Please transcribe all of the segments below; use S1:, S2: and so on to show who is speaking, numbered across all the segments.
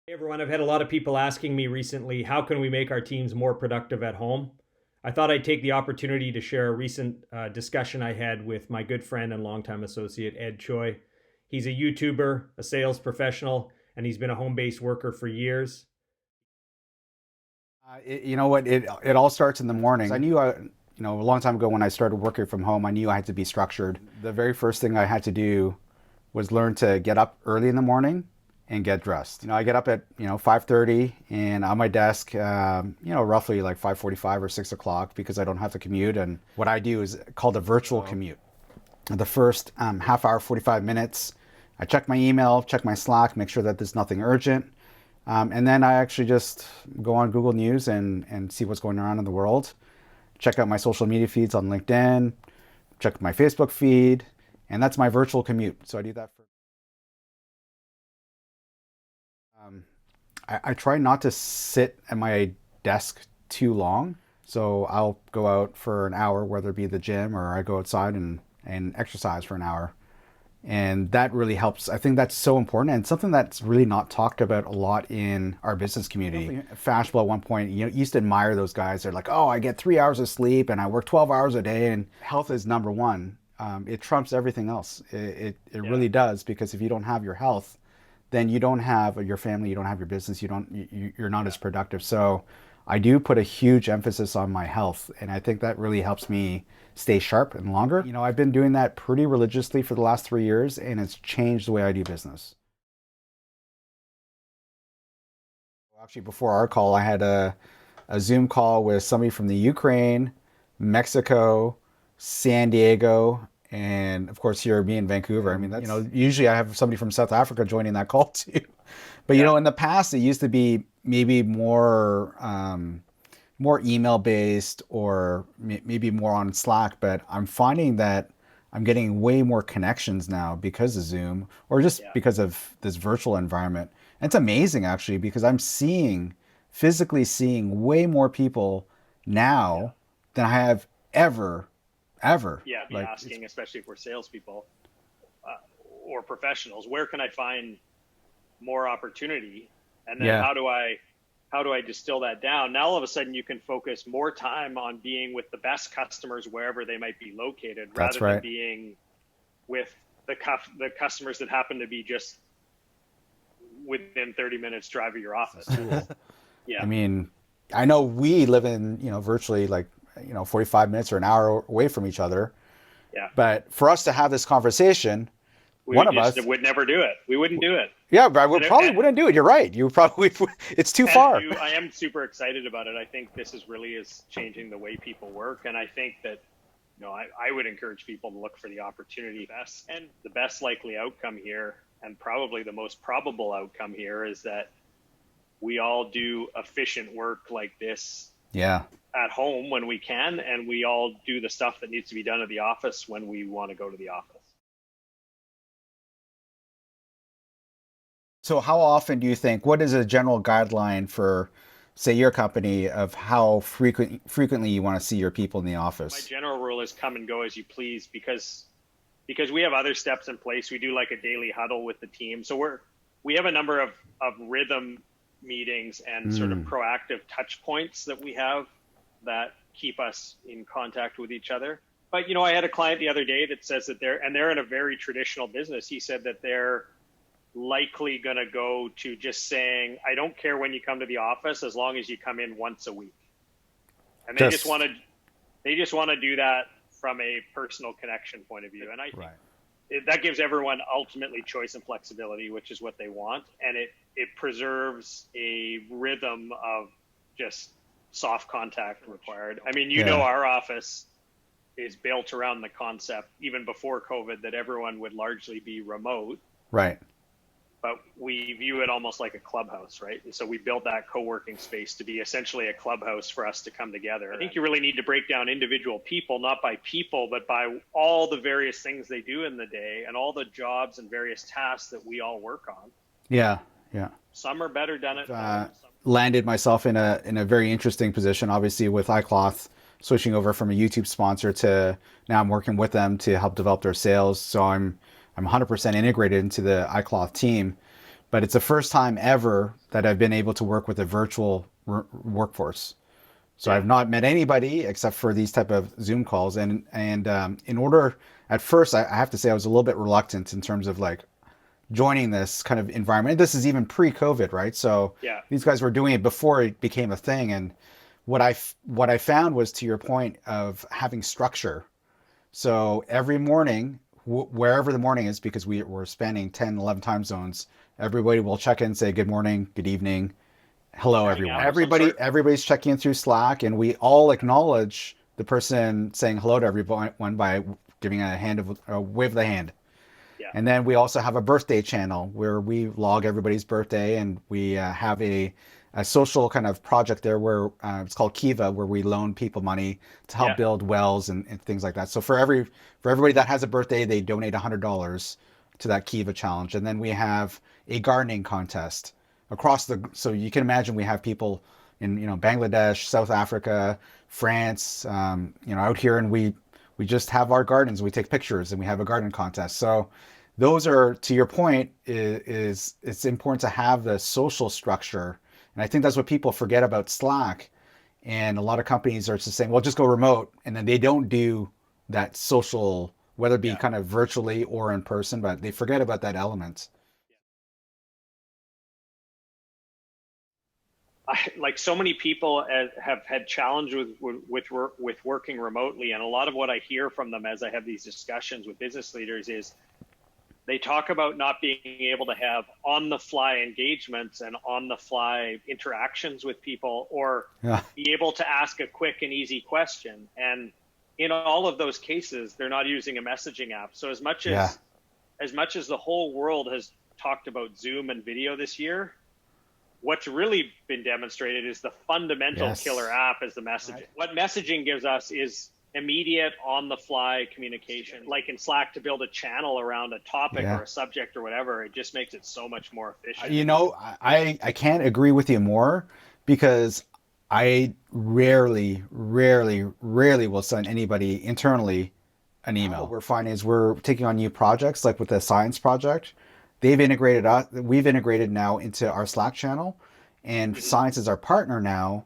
S1: Hey everyone, I've had a lot of people asking me recently, how can we make our teams more productive at home? I thought I'd take the opportunity to share a recent discussion I had with my good friend and longtime associate, Ed Tchoi. He's a YouTuber, a sales professional, and he's been a home based worker for years.
S2: You know what? It all starts in the morning. I knew a long time ago when I started working from home, I knew I had to be structured. The very first thing I had to do was learn to get up early in the morning and get dressed. I get up at 5:30 and on my desk, roughly like 5:45 or 6 o'clock because I don't have to commute. And what I do is called a virtual commute. The first half hour, 45 minutes, I check my email, check my Slack, make sure that there's nothing urgent. And then I actually just go on Google News and see what's going on in the world. Check out my social media feeds on LinkedIn, check my Facebook feed, and that's my virtual commute. So I do that for. Um, I try not to sit at my desk too long. So I'll go out for an hour, whether it be the gym or I go outside and exercise for an hour. And that really helps. I think that's so important and something that's really not talked about a lot in our business community. Fashionable at one point, used to admire those guys. They're like, oh, I get 3 hours of sleep and I work 12 hours a day, and health is number one. It trumps everything else. It
S1: Yeah.
S2: really does, because if you don't have your health, then you don't have your family, you don't have your business, you're not as productive. So I do put a huge emphasis on my health, and I think that really helps me stay sharp and longer. I've been doing that pretty religiously for the last 3 years, and it's changed the way I do business. Actually, before our call, I had a Zoom call with somebody from the Ukraine, Mexico, San Diego, and of course here me in Vancouver. I mean, that's, usually I have somebody from South Africa joining that call too. But
S1: Yeah.
S2: in the past it used to be maybe more email based, or maybe more on Slack. But I'm finding that I'm getting way more connections now because of Zoom, or just
S1: Yeah.
S2: because of this virtual environment. And it's amazing actually, because I'm physically seeing way more people
S1: Yeah.
S2: now than I have ever.
S1: Yeah. Be
S2: Like it's
S1: asking, especially for salespeople uh, or professionals, where can I find more opportunity? And then
S2: Yeah,
S1: how do I distill that down? Now all of a sudden you can focus more time on being with the best customers wherever they might be located,
S2: that's
S1: rather than
S2: right.
S1: being with the customers that happen to be just within 30 minutes drive of your
S2: Business
S1: office.
S2: tool. I
S1: Yeah.
S2: mean, I know we live in, virtually like, 45 minutes or an hour away from each other.
S1: Yeah.
S2: But for us to have this conversation,
S1: We
S2: one of
S1: just
S2: us,
S1: would never do it. We wouldn't do it.
S2: yeah, but we
S1: And,
S2: probably wouldn't do it. You're right. You probably, it's too
S1: and
S2: far.
S1: I am super excited about it. I think this is changing the way people work. And I think that, I would encourage people to look for the opportunity best, and the best likely outcome here, and probably the most probable outcome here, is that we all do efficient work like this
S2: Yeah.
S1: at home when we can, and we all do the stuff that needs to be done at the office when we want to go to the office.
S2: So how often do you think, what is a general guideline for, say, your company, of how frequently you want to see your people in the
S1: My
S2: office?
S1: general rule is come and go as you please, because we have other steps in place. We do like a daily huddle with the team. So we have a number of rhythm meetings and sort of
S2: Mm,
S1: proactive touch points that we have that keep us in contact with each other. But I had a client the other day that says that they're in a very traditional business. He said that they're likely going to go to just saying, I don't care when you come to the office as long as you come in once a week. And
S2: just
S1: they just want to do that from a personal connection point of view. And I think
S2: right.
S1: that gives everyone ultimately choice and flexibility, which is what they want. And it preserves a rhythm of just soft contact required. I mean,
S2: Yeah.
S1: our office is built around the concept, even before COVID, that everyone would largely be remote,
S2: Right.
S1: but we view it almost like a clubhouse, right? And so we built that co-working space to be essentially a clubhouse for us to come together. I think you really need to break down individual people, not by people, but by all the various things they do in the day and all the jobs and various tasks that we all work on.
S2: Yeah. Yeah.
S1: Some are better done at
S2: uh,
S1: home. Some,
S2: Landed myself in a very interesting position, obviously with iCloth, switching over from a YouTube sponsor to now I'm working with them to help develop their sales. So I'm 100% integrated into the iCloth team. but it's the first time ever that I've been able to work with a virtual workforce. So
S1: Yeah.
S2: I've not met anybody except for these type of Zoom calls. And in order, at first, I have to say I was a little bit reluctant in terms of like joining this kind of environment. This is even pre-COVID, right? So
S1: Yeah.
S2: these guys were doing it before it became a thing. And what I found was, to your point of having structure. So every morning, wherever the morning is, because we're spanning 10, 11 time zones, everybody will check in, say good morning, good evening, hello
S1: Hang
S2: everyone.
S1: out of some sort.
S2: Everybody's checking in through Slack, and we all acknowledge the person saying hello to everyone by giving a wave of the hand.
S1: Yeah.
S2: And then we also have a birthday channel where we log everybody's birthday, and we have a social kind of project there where it's called Kiva, where we loan people money to help
S1: Yeah.
S2: build wells and things like that. So for everybody that has a birthday, they donate $100 to that Kiva challenge. And then we have a gardening contest so you can imagine we have people in, Bangladesh, South Africa, France, out here, and we just have our gardens. We take pictures and we have a garden contest. So those are, to your point, is it's important to have the social structure. And I think that's what people forget about Slack. And a lot of companies are just saying, well, just go remote. And then they don't do that social, whether it be
S1: Yeah.
S2: kind of virtually or in person, but they forget about that element.
S1: Like so many people have had challenge with working remotely, and a lot of what I hear from them as I have these discussions with business leaders is they talk about not being able to have on the fly engagements and on the fly interactions with people, or
S2: Yeah.
S1: be able to ask a quick and easy question. And in all of those cases, they're not using a messaging app. So as much
S2: Yeah.
S1: as the whole world has talked about Zoom and video this year, what's really been demonstrated is the fundamental
S2: Yes.
S1: killer app is the messaging. Right. What messaging gives us is immediate on the fly communication. Like in Slack, to build a channel around a topic
S2: Yeah.
S1: or a subject or whatever, it just makes it so much more efficient.
S2: I can't agree with you more, because I rarely will send anybody internally an email. What we're finding is we're taking on new projects, like with the science project. We've integrated now into our Slack channel, and Science is our partner now.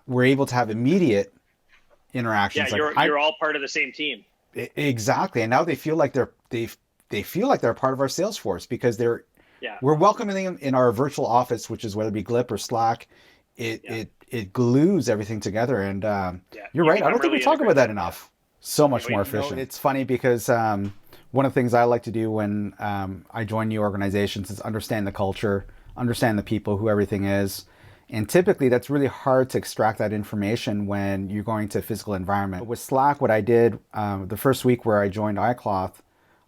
S2: We're able to have immediate
S1: Yeah,
S2: interactions.
S1: you're all part of the same team.
S2: Exactly, and now they feel like they feel like they're part of our sales force, because
S1: Yeah.
S2: we're welcoming them in our virtual office, which is whether it be Glip or Slack. It glues everything together, and you're right. I don't think we talk about that enough. So much more efficient. It's funny because one of the things I like to do when I join new organizations is understand the culture, understand the people, who everything is. And typically that's really hard to extract that information when you're going to a physical environment. But with Slack, what I did the first week where I joined iCloth,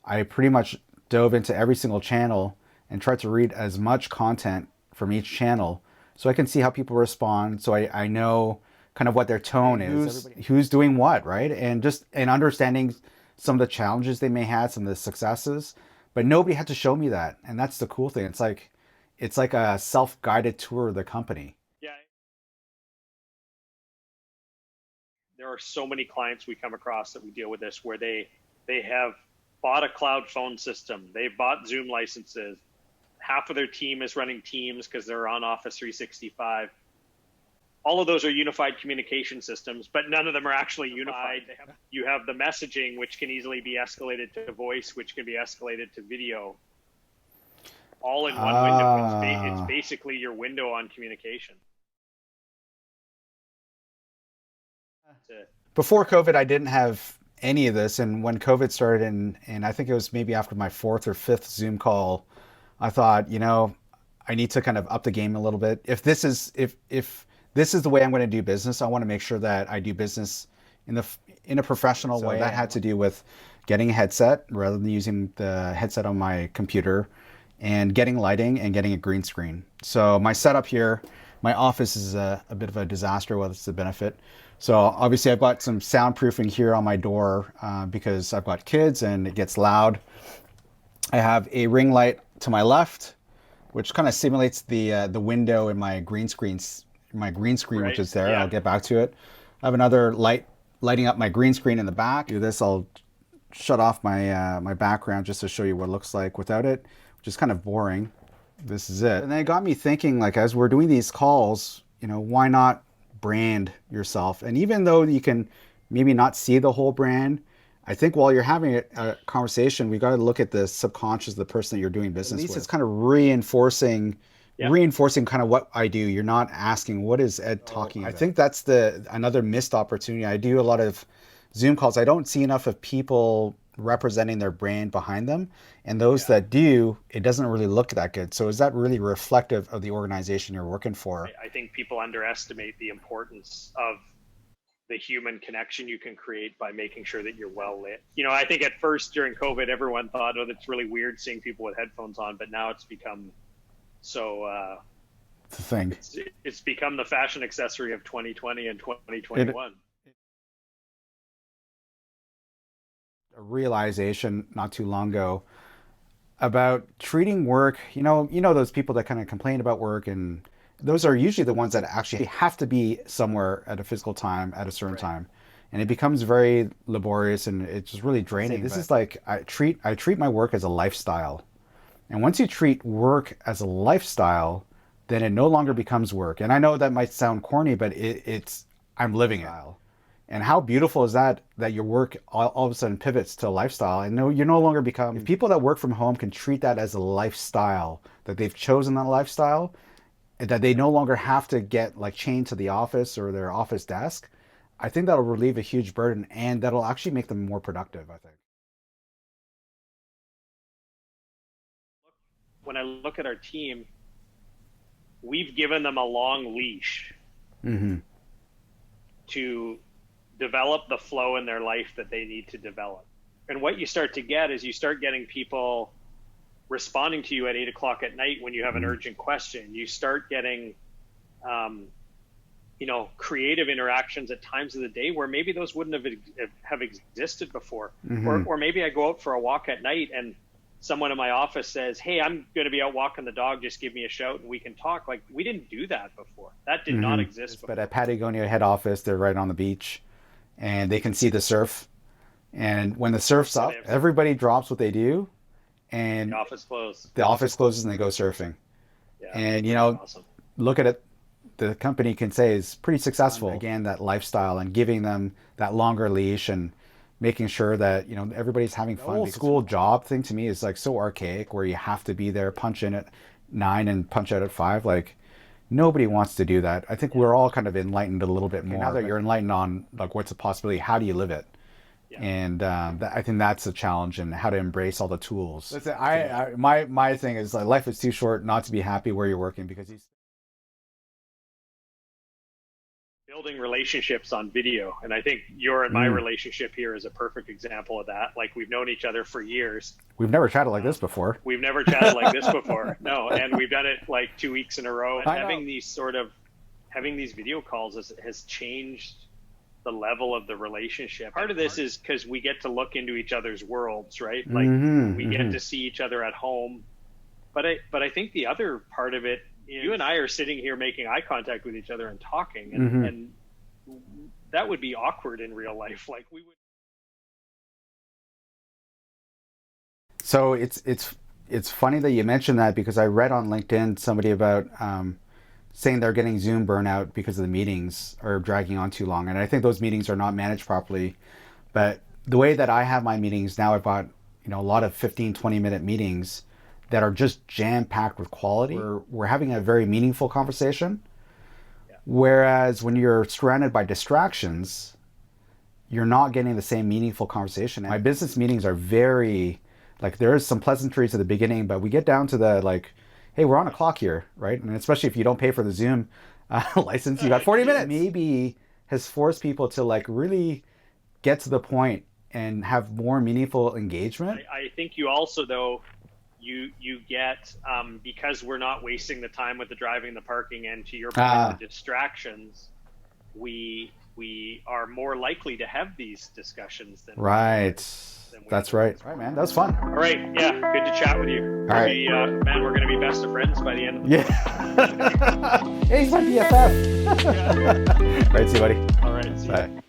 S2: I pretty much dove into every single channel and tried to read as much content from each channel so I can see how people respond, so I know kind of what their tone is, who's doing what, right? And understanding some of the challenges they may have, some of the successes. But nobody had to show me that. And that's the cool thing. It's like a self-guided tour of the company.
S1: Yeah. There are so many clients we come across that we deal with this, where they have bought a cloud phone system. They've bought Zoom licenses. Half of their team is running Teams because they're on Office 365. All of those are unified communication systems, but none of them are actually unified. You have the messaging, which can easily be escalated to voice, which can be escalated to video, all in one window. It's basically your window on communication.
S2: Before COVID, I didn't have any of this. And when COVID started, and I think it was maybe after my fourth or fifth Zoom call, I thought, I need to kind of up the game a little bit. If this is the way I'm going to do business, I want to make sure that I do business in a professional way. That had to do with getting a headset rather than using the headset on my computer, and getting lighting and getting a green screen. So my setup here, my office is a bit of a disaster. Well, it's the benefit. So obviously I've got some soundproofing here on my door because I've got kids and it gets loud. I have a ring light to my left, which kind of simulates the window in my green screen, right, which is there. Yeah. I'll get back to it. I have another light lighting up my green screen in the back. Do this, I'll shut off my my background just to show you what it looks like without it, which is kind of boring. this is it. And then it got me thinking, like, as we're doing these calls, why not brand yourself? And even though you can maybe not see the whole brand, I think while you're having a conversation, we got to look at the subconscious of the person that you're doing business with. At least it's kind of reinforcing kind of what I do. You're not asking, what is Ed talking about? I think that's another missed opportunity. I do a lot of Zoom calls. I don't see enough of people representing their brand behind them. And those that do, it doesn't really look that good. So is that really reflective of the organization you're working for?
S1: I think people underestimate the importance of the human connection you can create by making sure that you're well lit. I think at first during COVID, everyone thought, oh, that's really weird seeing people with headphones on, but now it's become so
S2: it's a thing.
S1: It's become the fashion accessory of 2020 and 2021.
S2: A realization not too long ago about treating work, those people that kind of complain about work, and those are usually the ones that actually have to be somewhere at a physical time at a certain time. And it becomes very laborious and it's just really draining. This is like, I treat my work as a lifestyle. And once you treat work as a lifestyle, then it no longer becomes work. And I know that might sound corny, but I'm living it. And how beautiful is that your work all of a sudden pivots to a lifestyle, and you're no longer if people that work from home can treat that as a lifestyle, that they've chosen that lifestyle, and that they no longer have to get like chained to the office or their office desk, I think that'll relieve a huge burden, and that'll actually make them more productive, I think.
S1: When I look at our team, we've given them a long leash to develop the flow in their life that they need to develop. And what you start to get is you start getting people responding to you at 8 o'clock at night when you have an urgent question. You start getting, creative interactions at times of the day where maybe those wouldn't have existed before. Or maybe I go out for a walk at night and someone in my office says, hey, I'm going to be out walking the dog. Just give me a shout and we can talk. Like, we didn't do that before. That did not exist before.
S2: But at Patagonia head office, they're right on the beach and they can see the surf. And when the surf's up, everybody drops what they do. And
S1: the office closes.
S2: The office closes and they go surfing. Yeah, and awesome. Look at it. The company can say is pretty successful. Again, that lifestyle and giving them that longer leash and making sure that everybody's having fun. The old school job thing to me is like so archaic, where you have to be there, punch in at 9 and punch out at 5. Like, nobody wants to do that. I think we're all kind of enlightened a little bit more. Now that you're enlightened on like what's a possibility, how do you live it? Yeah. And I think that's a challenge, and how to embrace all the tools. Listen, my thing is like, life is too short not to be happy where you're working, because
S1: building relationships on video. And I think your and my relationship here is a perfect example of that. Like, we've known each other for years.
S2: We've never chatted like this before.
S1: We've never chatted like this before. No, and we've done it like 2 weeks in a row. And having these video calls has changed the level of the relationship. Part of this is because we get to look into each other's worlds, right? Like, we get to see each other at home. But I think the other part of it, you and I are sitting here making eye contact with each other and talking, and that would be awkward in real life. Like, we would.
S2: So it's funny that you mentioned that, because I read on LinkedIn somebody about saying they're getting Zoom burnout because of the meetings are dragging on too long. And I think those meetings are not managed properly. But the way that I have my meetings now, I've got a lot of 15, 20-minute meetings that are just jam-packed with quality. We're having a very meaningful conversation. Yeah. Whereas when you're surrounded by distractions, you're not getting the same meaningful conversation. My business meetings are very, like, there is some pleasantries at the beginning, but we get down to the, like, hey, we're on a clock here, right? And especially if you don't pay for the Zoom license, you got 40 minutes. Maybe has forced people to like really get to the point and have more meaningful engagement.
S1: I think you also, though, you get, because we're not wasting the time with the driving, the parking, and to your point, the distractions, we are more likely to have these discussions than
S2: That's right. All right, man. That was fun.
S1: All right. Yeah. Good to chat with you.
S2: All right.
S1: Man, we're going to be best of friends by the end of the
S2: Yeah. Hey, he's my BFF. All right. See you, buddy.
S1: All right. See you.
S2: Bye.